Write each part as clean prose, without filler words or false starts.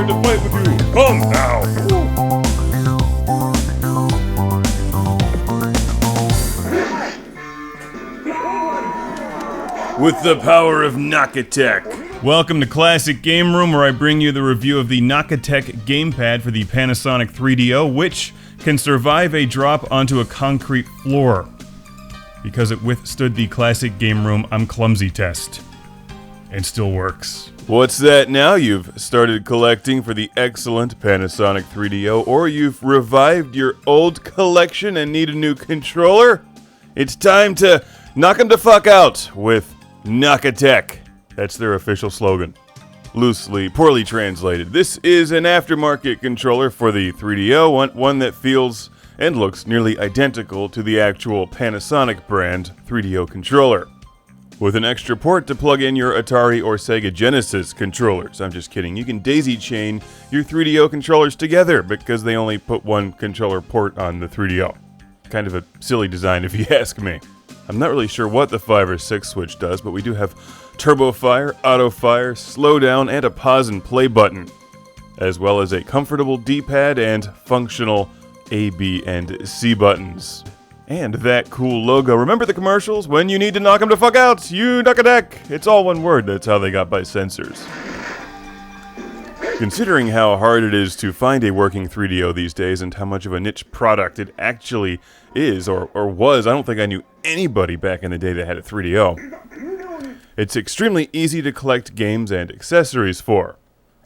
to fight with you. Come now. With the power of NAKITEK. Welcome to Classic Game Room, where I bring you the review of the NAKITEK Gamepad for the Panasonic 3DO, which can survive a drop onto a concrete floor, because it withstood the Classic Game Room I'm Clumsy test, and still works. What's that now? You've started collecting for the excellent Panasonic 3DO, or you've revived your old collection and need a new controller? It's time to knock 'em the fuck out with NAKITEK. That's their official slogan. Poorly translated. This is an aftermarket controller for the 3DO, one that feels and looks nearly identical to the actual Panasonic brand 3DO controller, with an extra port to plug in your Atari or Sega Genesis controllers. I'm just kidding. You can daisy chain your 3DO controllers together because they only put one controller port on the 3DO. Kind of a silly design if you ask me. I'm not really sure what the 5 or 6 switch does, but we do have turbo fire, auto fire, slow down, and a pause and play button, as well as a comfortable D-pad and functional A, B, and C buttons. And that cool logo. Remember the commercials? When you need to knock 'em the fuck out, you NAKITEK. It's all one word. That's how they got by censors. Considering how hard it is to find a working 3DO these days and how much of a niche product it actually is or was, I don't think I knew anybody back in the day that had a 3DO. It's extremely easy to collect games and accessories for.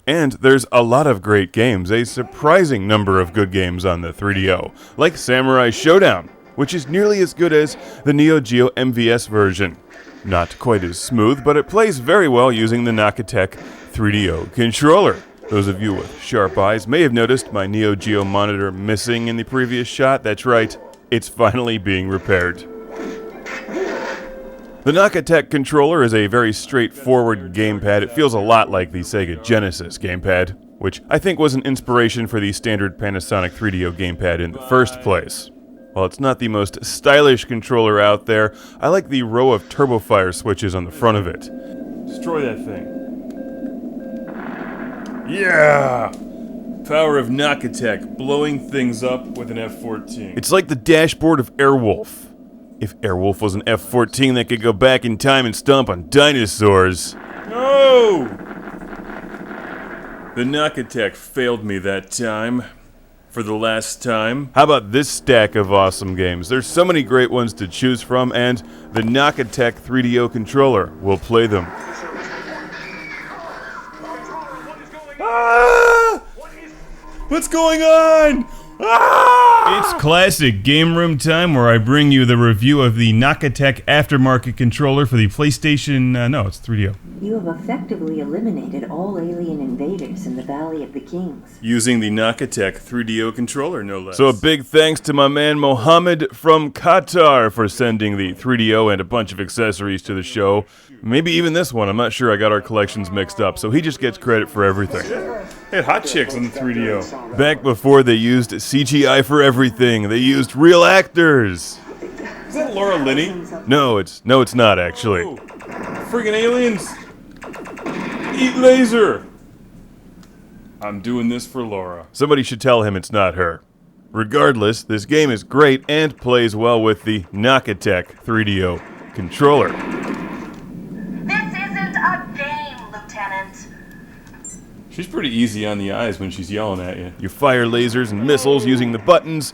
And there's a lot of great games, a surprising number of good games on the 3DO, like Samurai Showdown, which is nearly as good as the Neo Geo MVS version. Not quite as smooth, but it plays very well using the NAKITEK 3DO controller. Those of you with sharp eyes may have noticed my Neo Geo monitor missing in the previous shot. That's right, it's finally being repaired. The NAKITEK controller is a very straightforward gamepad. It feels a lot like the Sega Genesis gamepad, which I think was an inspiration for the standard Panasonic 3DO gamepad in the first place. While it's not the most stylish controller out there, I like the row of turbo fire switches on the front of it. Destroy that thing. Yeah! Power of NAKITEK, blowing things up with an F-14. It's like the dashboard of Airwolf. If Airwolf was an F-14 that could go back in time and stomp on dinosaurs. No! The NAKITEK failed me that time. For the last time. How about this stack of awesome games? There's so many great ones to choose from, and the NAKITEK 3DO controller will play them. Ah! What's going on? Ah! It's Classic Game Room time, where I bring you the review of the NAKITEK aftermarket controller for the PlayStation... no, it's 3DO. You have effectively eliminated all alien invaders in the Valley of the Kings. Using the NAKITEK 3DO controller, no less. So a big thanks to my man Mohammed from Qatar for sending the 3DO and a bunch of accessories to the show. Maybe even this one, I'm not sure, I got our collections mixed up, so he just gets credit for everything. They had hot chicks on the 3DO. Back before they used CGI for everything, they used real actors. Is that Laura Linney? No, it's not actually. Oh, friggin' aliens! Eat laser! I'm doing this for Laura. Somebody should tell him it's not her. Regardless, this game is great and plays well with the NAKITEK 3DO controller. This isn't a game, Lieutenant. She's pretty easy on the eyes when she's yelling at you. You fire lasers and missiles using the buttons,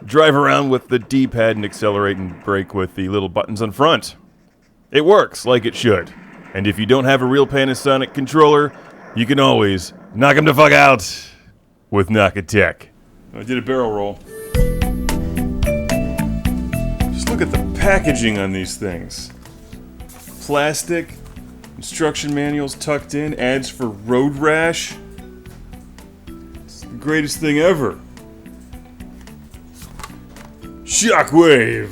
drive around with the D-pad, and accelerate and brake with the little buttons on front. It works like it should. And if you don't have a real Panasonic controller, you can always knock 'em the fuck out with NAKITEK. I did a barrel roll. Just look at the packaging on these things. Plastic, instruction manuals tucked in, ads for road rash. It's the greatest thing ever. Shockwave!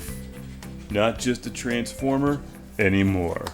Not just a transformer anymore.